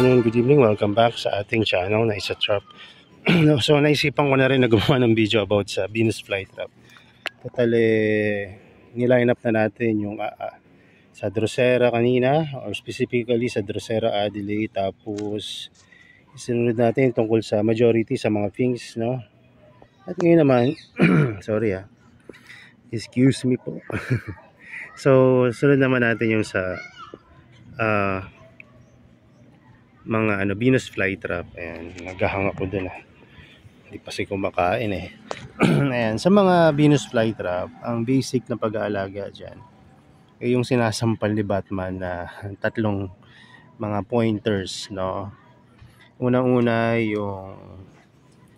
afternoon, good evening, welcome back sa ating channel na Isa Trap. So naisipan ko na rin na gumawa ng video about sa Venus Flytrap. Total niline up na natin yung sa Drosera kanina, or specifically sa Drosera Adelaide. Tapos isunod natin tungkol sa majority sa mga things, no? At ngayon naman sorry excuse me po. So sunod naman natin yung sa mga Venus Flytrap. Ayan, naghahang ako dun hindi pa si kumakain Ayan, sa mga Venus Flytrap, ang basic na pag-aalaga dyan ay yung sinasampal ni Batman na tatlong mga pointers, no? Unang-una yung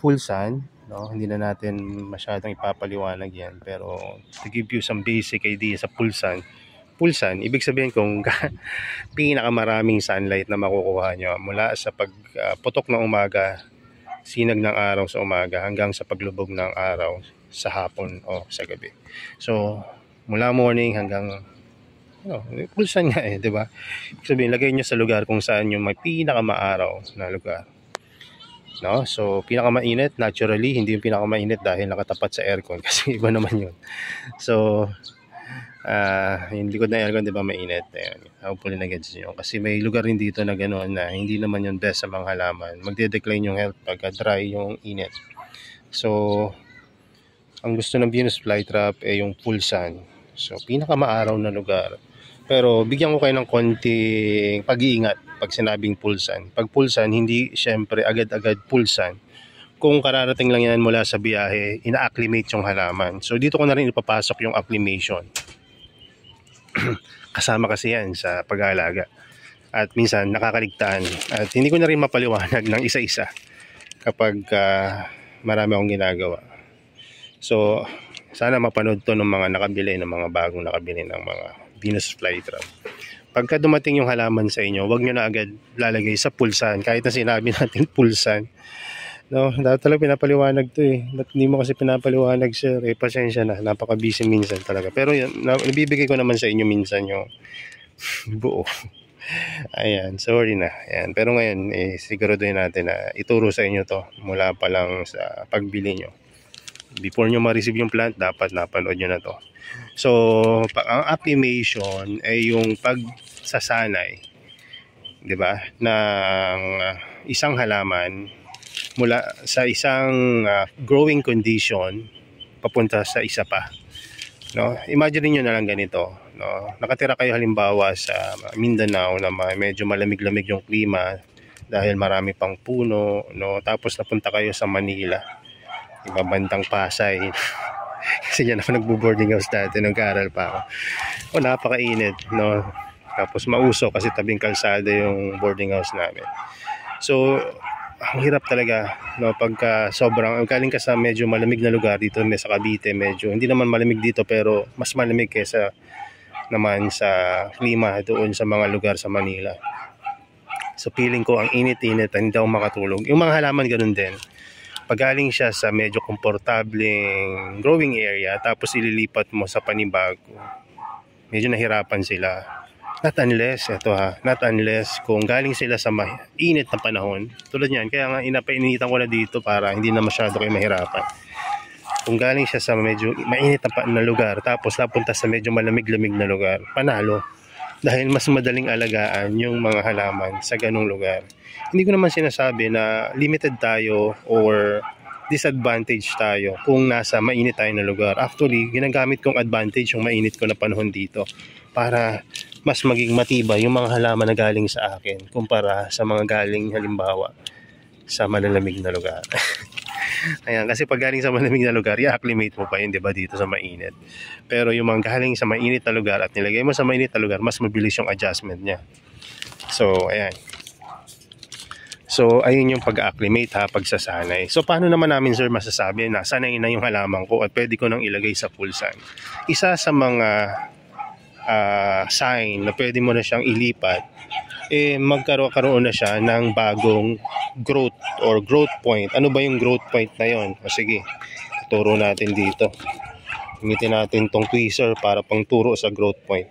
full sun, no? Hindi na natin masyadong ipapaliwanag yan, pero to give you some basic idea sa full sun, ibig sabihin kung pinakamaraming sunlight na makukuha nyo mula sa pagputok ng umaga, sinag ng araw sa umaga, hanggang sa paglubog ng araw sa hapon o sa gabi. So mula morning hanggang full sun nga diba? Ibig sabihin, lagay nyo sa lugar kung saan yung may pinakamaaraw na lugar, no? So pinakamainit, naturally hindi yung pinakamainit dahil nakatapat sa aircon, kasi iba naman yun. So yung likod na aircon, diba, mainit. Ayan, hopefully na-gets nyo. Kasi may lugar rin dito na gano'n na hindi naman yung best sa mga halaman. Magde-decline yung health pagka dry yung init. So ang gusto ng Venus Flytrap ay yung full sun. So pinakamaaraw na lugar. Pero bigyan ko kayo ng konting pag-iingat pag sinabing full sun. Pag full sun, hindi syempre agad-agad full sun. Kung kararating lang yan mula sa biyahe, ina-acclimate yung halaman. So dito ko na rin ipapasok yung acclimation. Kasama kasi yan sa pag-aalaga. At minsan nakakaligtaan. At hindi ko na rin mapaliwanag ng isa-isa kapag marami akong ginagawa. So sana mapanood to ng mga nakabili, ng mga bagong nakabili ng mga Venus Flytrap. Pagka dumating yung halaman sa inyo, huwag nyo na agad lalagay sa pulsan. Kahit na sinabi natin pulsan, no, dapat talaga pinapaliwanag to Ba't hindi mo kasi pinapaliwanag, sir? Pasensya na, napaka-busy minsan talaga. Pero yun, nabibigay ko naman sa inyo minsan yung buo. Ayan, sorry na. Ayan, pero ngayon, siguraduhin natin na ituro sa inyo to mula pa lang sa pagbili nyo. Before nyo ma-receive yung plant, dapat napanood nyo na to. So, ang acclimation ay yung pagsasanay, di ba, ng isang halaman mula sa isang growing condition papunta sa isa pa, no? Imagine niyo na lang ganito, no? Nakatira kayo halimbawa sa Mindanao na medyo malamig-lamig yung klima dahil marami pang puno, no? Tapos napunta kayo sa Manila, ibabandang Pasay. Kasi yan ako nagbo-boarding house dati, nag-aaral pa ako. Napakainit, no? Tapos mausok kasi tabing kalsada yung boarding house namin. So ang hirap talaga, no, pagka sobrang galing ka sa medyo malamig na lugar. Dito sa Cavite, medyo hindi naman malamig dito, pero mas malamig kaysa naman sa klima doon sa mga lugar sa Manila. So feeling ko ang init-init, hindi ako makatulog. Yung mga halaman ganun din. Pag galing siya sa medyo komportableng growing area, tapos ililipat mo sa panibago, medyo nahirapan sila. Not unless kung galing sila sa mainit na panahon, tulad niyan, kaya nga inapainitan ko na dito para hindi na masyado kayo mahirapan. Kung galing siya sa medyo mainit na lugar, tapos napunta sa medyo malamig-lamig na lugar, panalo. Dahil mas madaling alagaan yung mga halaman sa ganung lugar. Hindi ko naman sinasabi na limited tayo or disadvantage tayo kung nasa mainit tayo na lugar. Actually, ginagamit kong advantage yung mainit ko na panahon dito para mas maging matibay yung mga halaman na galing sa akin kumpara sa mga galing halimbawa sa malalamig na lugar. Ayan, kasi pag galing sa malamig na lugar, i-acclimate mo pa yun, diba, dito sa mainit. Pero yung mga galing sa mainit na lugar at nilagay mo sa mainit na lugar, mas mabilis yung adjustment niya. So, ayan. So, ayun yung pag-acclimate pagsasanay. So, paano naman namin, sir, masasabi na sanay na yung halaman ko at pwede ko nang ilagay sa full sun? Isa sa mga sign na pwede mo na siyang ilipat, magkaroon na siya ng bagong growth or growth point. Ano ba yung growth point na yon? O sige, turo natin dito. Gamitin natin tong tweezer para pang turo sa growth point.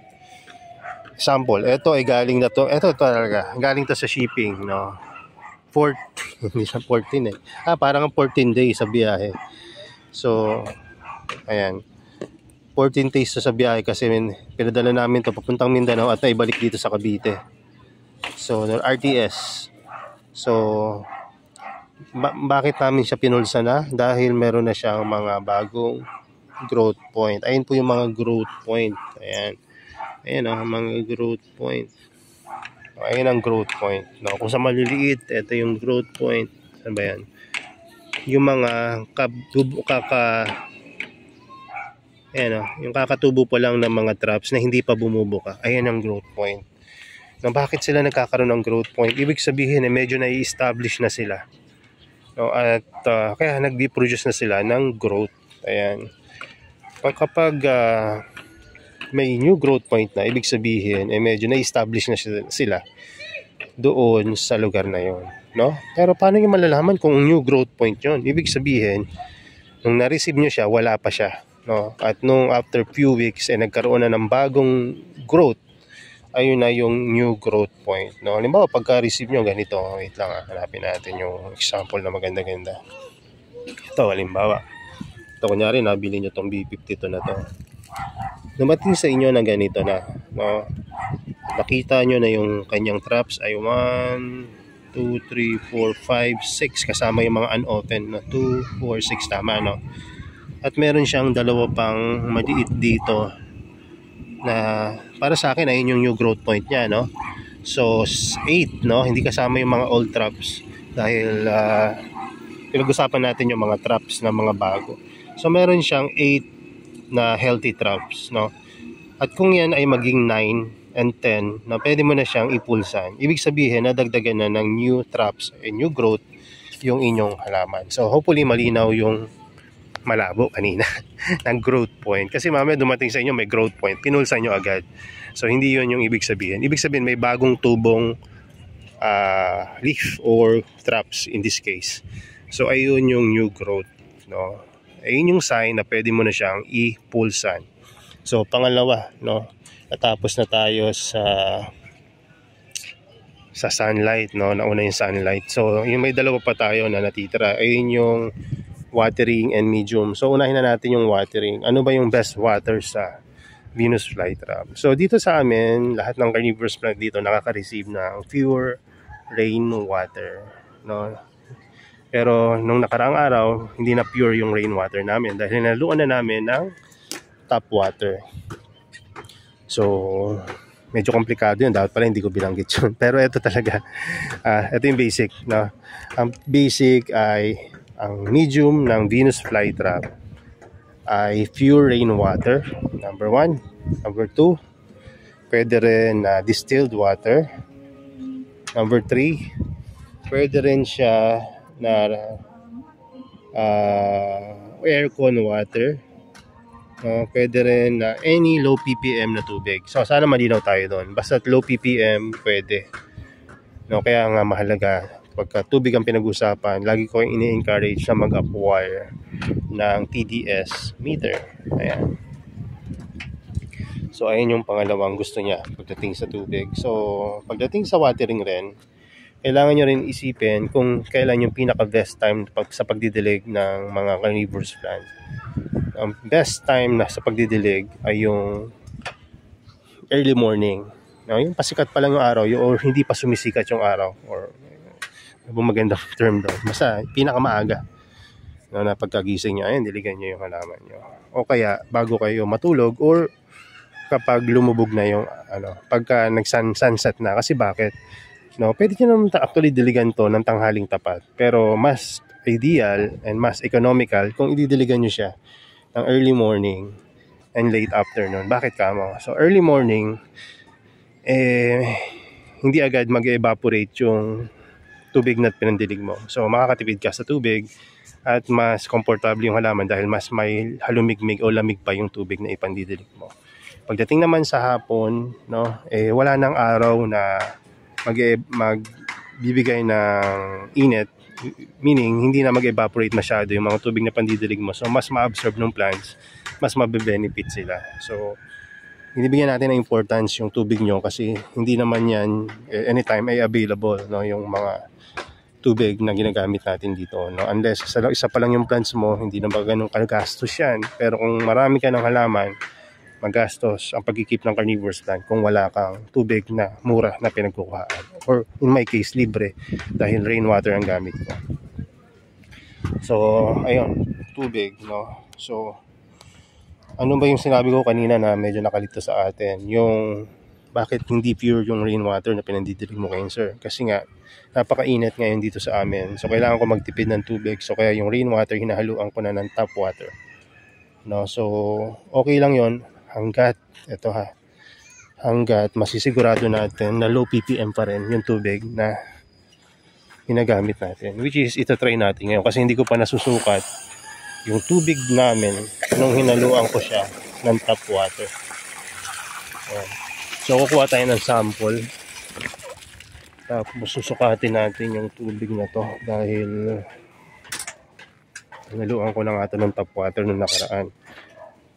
Sample, ito ay galing na to. Ito talaga, galing to sa shipping, no. 14, hindi siya 14 eh. Parang 14 days sa biyahe. So, ayan. 14 days to sa biyahe kasi pinadala namin to papuntang Mindanao at naibalik dito sa Cavite. So, RTS. So, bakit namin siya pinulsa na? Dahil meron na siyang mga bagong growth point. Ayun po yung mga growth point. Ayan. Ayan mga growth point. Ayan ang growth point. No, kung sa maliliit, ito yung growth point. Saan ba yan? Yung mga yung kakatubo pa lang ng mga traps na hindi pa bumubuka. Ayan ang growth point. No, bakit sila nagkakaroon ng growth point? Ibig sabihin medyo na-establish na sila. No, at kaya nag-produce na sila ng growth. Ayan. Kapag may new growth point na, ibig sabihin medyo na-establish na sila doon sa lugar na yon, no? Pero paano niyo malalaman kung new growth point yon? Ibig sabihin nung na-receive niyo siya, wala pa siya, no? At nung after few weeks nagkaroon na ng bagong growth, ayun na yung new growth point, no? Halimbawa pagka-receive niyo ganito, wait lang, hanapin natin yung example na maganda-ganda. Ito halimbawa, ito kunyari nabili niyo tong B52 na to. Dumating sa inyo na ganito na, no? Nakita nyo na yung kanyang traps ay 1, 2, 3, 4, 5, 6 kasama yung mga unopened na 2, 4, 6 tama, no? At meron siyang dalawa pang maliit dito na para sa akin ayun yung new growth point niya, no? So 8, no? Hindi kasama yung mga old traps dahil pinag-usapan natin yung mga traps na mga bago. So meron siyang 8 na healthy traps, no? At kung yan ay maging 9 and 10, na pwede mo na siyang ipulsan. Ibig sabihin nadagdagan na ng new traps and new growth yung inyong halaman. So hopefully malinaw yung malabo kanina ng growth point. Kasi mamaya dumating sa inyo may growth point, pinulsan nyo agad. So hindi yun yung ibig sabihin. Ibig sabihin may bagong tubong leaf or traps in this case. So ayun yung new growth, no? Ayun yung sign na pwede mo na siyang ipulsan. So pangalawa, no, natapos na tayo sa sunlight, no, nauna yung sunlight. So yung may dalawa pa tayo na natitira, ayun yung watering and medium. So unahin na natin yung watering. Ano ba yung best water sa Venus flytrap? So dito sa amin, lahat ng carnivorous plant dito nakaka-receive ng pure rainwater, no? Pero nung nakaraang araw, hindi na pure yung rainwater namin dahil naluan na namin ng tap water. So, medyo komplikado yun. Dapat pala hindi ko binanggit yun. Pero ito talaga, ito yung basic, no? Ang basic ay, ang medium ng Venus flytrap ay pure rainwater, number 1. Number 2, pwede rin distilled water. Number 3, pwede rin siya na aircon water. Pwede rin any low ppm na tubig. So sana malinaw tayo doon. Basta low ppm pwede, no? Kaya nga mahalaga pagka tubig ang pinag-usapan, lagi ko yung ini-encourage na mag-acquire ng TDS meter. Ayan. So ayun yung pangalawang gusto niya pagdating sa tubig. So pagdating sa watering rin, kailangan nyo rin isipin kung kailan yung pinaka-best time sa pagdidilig ng mga carnivorous plant. Ang best time na sa pagdidilig ay yung early morning. No, yung pasikat pa lang yung araw, or hindi pa sumisikat yung araw, or magandang term doon. Basta pinakamaaga, no, na pagkagising nyo, ayun, diligan nyo yung halaman nyo. O kaya bago kayo matulog, or kapag lumubog na yung pagka nag-sunset na. Kasi bakit? No, pwede nyo naman actually diligan to ng tanghaling tapat. Pero mas ideal and mas economical kung ididiligan nyo siya ng early morning and late afternoon. Bakit kamo? So early morning, hindi agad mag-evaporate yung tubig na pinandilig mo. So makakatipid ka sa tubig at mas komportable yung halaman dahil mas may halumigmig o lamig pa yung tubig na ipandidilig mo. Pagdating naman sa hapon, no, wala nang araw na magbibigay ng init, meaning hindi na mag-evaporate masyado yung mga tubig na pandidilig mo. So mas ma-absorb ng plants, mas mabe-benefit sila. So binibigyan natin ng importance yung tubig nyo kasi hindi naman yan anytime ay available, no, yung mga tubig na ginagamit natin dito, no, unless isa pa lang yung plants mo, hindi na ba ganun kagastos yan. Pero kung marami ka ng halaman, magastos ang pagkikip ng carnivorous plant kung wala kang tubig na mura na pinagkukuhaan, or in my case libre dahil rainwater ang gamit ko. So ayun, tubig, no. So ano ba yung sinabi ko kanina na medyo nakalito sa atin, yung bakit hindi pure yung rainwater na pinandidilig mo kayo, sir? Kasi nga napakainit ngayon dito sa amin, so kailangan ko magtipid ng tubig, so kaya yung rainwater hinahaluan ko na ng tap water, no. So okay lang yon hanggat hanggat masisigurado natin na low ppm pa rin yung tubig na ginagamit natin, which is itatry natin ngayon kasi hindi ko pa nasusukat yung tubig namin nung hinaluan ko siya ng tap water. So kukuha tayo ng sample, tapos susukatin natin yung tubig na to dahil hinaluan ko na nga ito ng tap water nung nakaraan.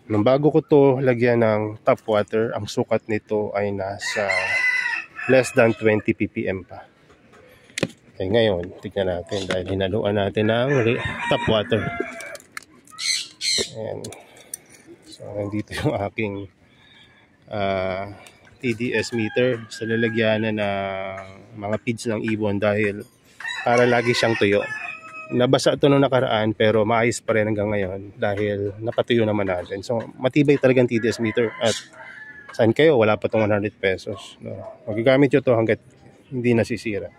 Nung bago ko to lagyan ng tap water, ang sukat nito ay nasa less than 20 ppm pa. Okay, ngayon tignan natin dahil hinaluan natin ng tap water. Ayan. So nandito yung aking TDS meter sa lalagyanan ng mga feeds ng ibon dahil para lagi siyang tuyo. Nabasa ito nung nakaraan pero maayos pa rin hanggang ngayon dahil napatuyo naman natin. So matibay talagang TDS meter, at saan kayo wala pa itong 100 pesos, no? Magagamit nyo ito hanggat hindi nasisira.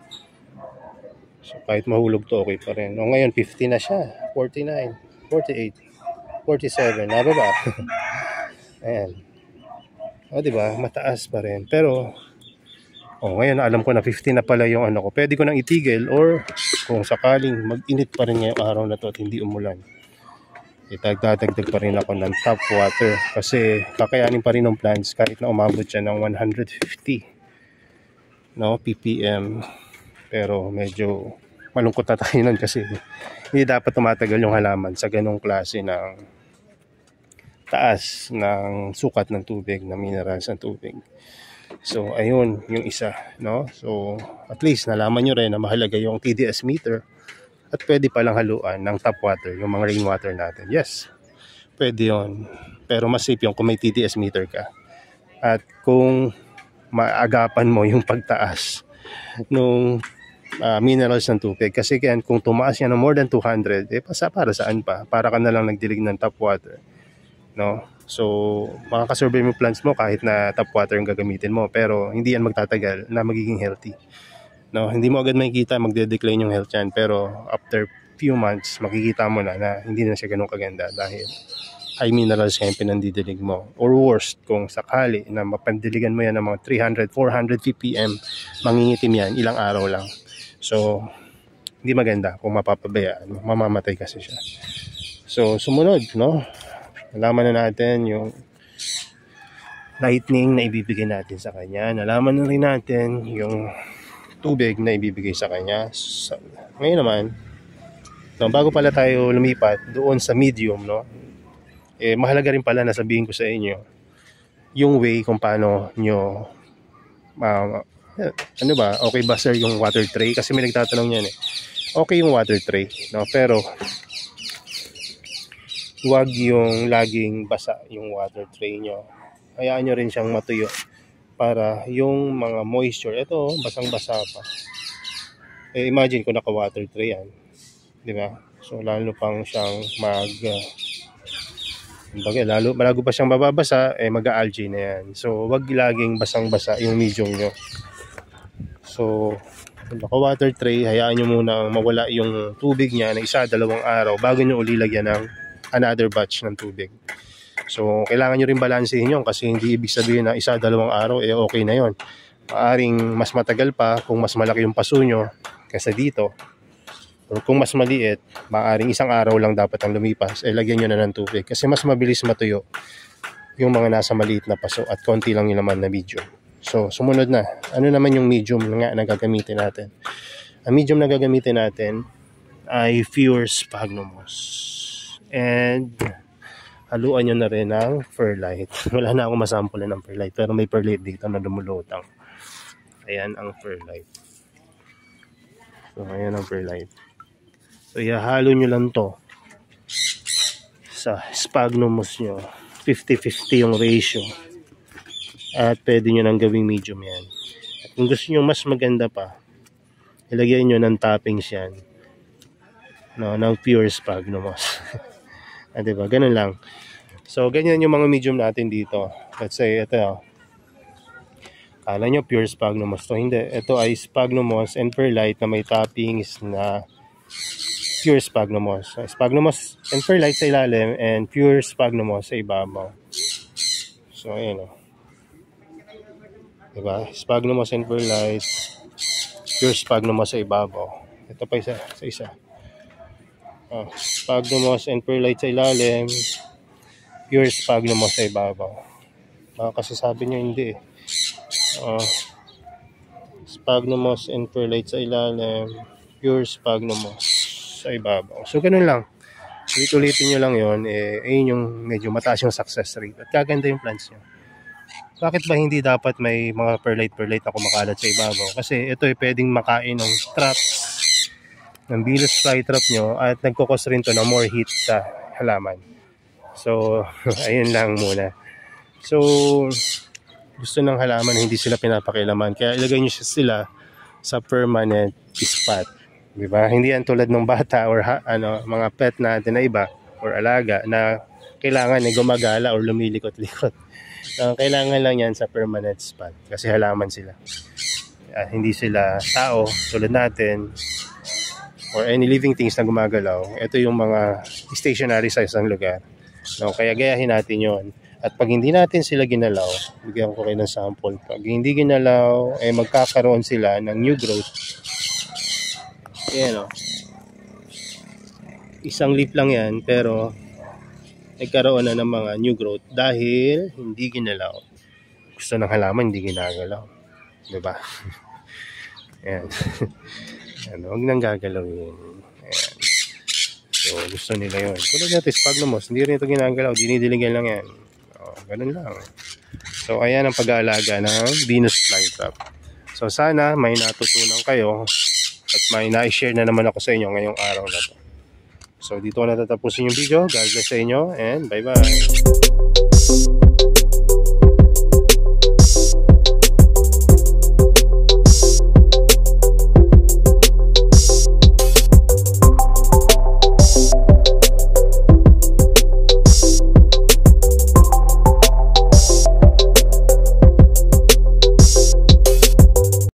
So kahit mahulog to okay pa rin. No, ngayon 50 na siya, 49, 48, 47, nababa. Ayan. O diba, mataas pa rin. Pero ngayon alam ko na 50 na pala yung ano ko. Pwede ko nang itigil, or kung sakaling mag-init pa rin ngayong araw na to at hindi umulan, itagdadagdag pa rin ako ng tap water kasi kakayanin pa rin ng plants kahit na umabot siya ng 150, no, ppm. Pero medyo malungkot na tayo nun kasi hindi dapat tumatagal yung halaman sa ganong klase ng taas ng sukat ng tubig, na minerals ng tubig. So ayun yung isa, no. So at least nalaman nyo rin na mahalaga yung TDS meter at pwede palang haluan ng tap water yung mga rainwater natin. Yes, pwede yon, pero mas safe yung kung may TDS meter ka at kung maagapan mo yung pagtaas nung minerals ng tubig. Kasi kung tumaas yan ng more than 200, para saan pa? Para ka na lang nagdilig ng tap water, no? So makakasurvive mo plants mo kahit na tap water yung gagamitin mo, pero hindi yan magtatagal na magiging healthy, no? Hindi mo agad makikita magde-decline yung health yan, pero after few months makikita mo na hindi na siya ganun kaganda dahil high minerals yung pinandidilig mo. Or worst, kung sakali na mapandiligan mo yan ng mga 300, 400 ppm, mangingitim yan ilang araw lang. So hindi maganda kung mapapabayaan, mamamatay kasi siya. So sumunod, no, nalaman na natin yung lightning na ibibigay natin sa kanya. Nalaman na rin natin yung tubig na ibibigay sa kanya. So, ngayon naman, no, bago pala tayo lumipat doon sa medium, no, mahalaga rin pala na sabihin ko sa inyo yung way kung paano nyo ano ba, okay ba sir yung water tray? Kasi may nagtatanong yan Okay yung water tray, no, pero huwag yung laging basa yung water tray nyo. Hayaan nyo rin siyang matuyo para yung mga moisture, ito basang-basa pa. Imagine kung naka-water tray yan, di ba? So lalo pang siyang malago pa siyang mababasa, mag-algae na yan. So wag laging basang-basa yung medium nyo. So kung naka-water tray, hayaan nyo muna mawala yung tubig niya na 1-2 araw bago nyo uli lagyan ng another batch ng tubig. So kailangan nyo rin balansehin yun kasi hindi ibig sabihin na 1-2 araw okay na yon. Maaring mas matagal pa kung mas malaki yung paso nyo kaysa dito, or kung mas maliit, maaring 1 araw lang dapat ang lumipas, lagyan nyo na ng tubig kasi mas mabilis matuyo yung mga nasa maliit na paso at konti lang yung naman na medium. So sumunod na, ano naman yung medium nga na gagamitin natin? Ang medium na gagamitin natin ay Fierce Sphagnum moss. And haluan nyo na rin ng perlite. Wala na akong masampulan ng perlite, pero may perlite dito na lumulutang. Ayan ang perlite. So ayan ang perlite. So ihahalo nyo lang to sa sphagnum moss nyo. 50-50 yung ratio. At pwede nyo nang gawing medium yan. At kung gusto nyo mas maganda pa, ilagay nyo ng toppings yan. No, ng pure sphagnum moss. Diba? Ganun lang. So, ganyan yung mga medium natin dito. Let's say, ito. Kala nyo pure sphagnum moss. So, hindi. Ito ay sphagnum moss and perlite na may toppings na pure sphagnum moss. So, sphagnum moss and perlite sa ilalim and pure sphagnum moss sa ibabaw. So, ayan o. Diba? Sphagnum moss and perlite, pure sphagnum moss sa ibabaw. Ito pa isa, sa isa. Sphagnum moss and perlite sa ilalim, pure sphagnum moss sa ibabaw. Kasi sabi nyo hindi eh. Sphagnum moss and perlite sa ilalim, pure sphagnum moss sa ibabaw. So ganun lang. Ulit-ulitin nyo lang yun. Ayun yung medyo mataas yung success rate. At kaganda yung plants nyo. Bakit ba hindi dapat may mga perlite na kumakalat sa ibabaw? Kasi ito ay pwedeng makain ng traps, ng Venus flytrap nyo, at nagkukos rin to na more heat sa halaman. So, ayun lang muna. So, gusto ng halaman hindi sila pinapakilaman. Kaya ilagay nyo sila sa permanent spot. Diba? Hindi yan tulad ng bata or mga pet natin na iba or alaga na kailangan ay gumagala or lumilikot-likot. Kailangan lang yan sa permanent spot kasi halaman sila. Hindi sila tao tulad natin or any living things na gumagalaw. Ito yung mga stationary sa isang lugar. Kaya gayahin natin yon. At pag hindi natin sila ginalaw, bigyan ko kayo ng sample. Pag hindi ginalaw, magkakaroon sila ng new growth. Ayan o. Isang leaf lang yan, pero nagkaroon na ng mga new growth dahil hindi ginalaw. Gusto ng halaman, hindi ginagalaw. Diba? Ayan. Huwag nang gagalawin. Ayan. So, gusto nila yun. Tulad natin, sphagnum moss, hindi rin ito ginagalaw. Dinidiligan lang yan. Ganun lang. So, ayan ang pag-aalaga ng Venus flytrap. So, sana may natutunan kayo at may na-share na naman ako sa inyo ngayong araw na to. So, dito ko natatapusin yung video. God bless sa inyo and bye-bye.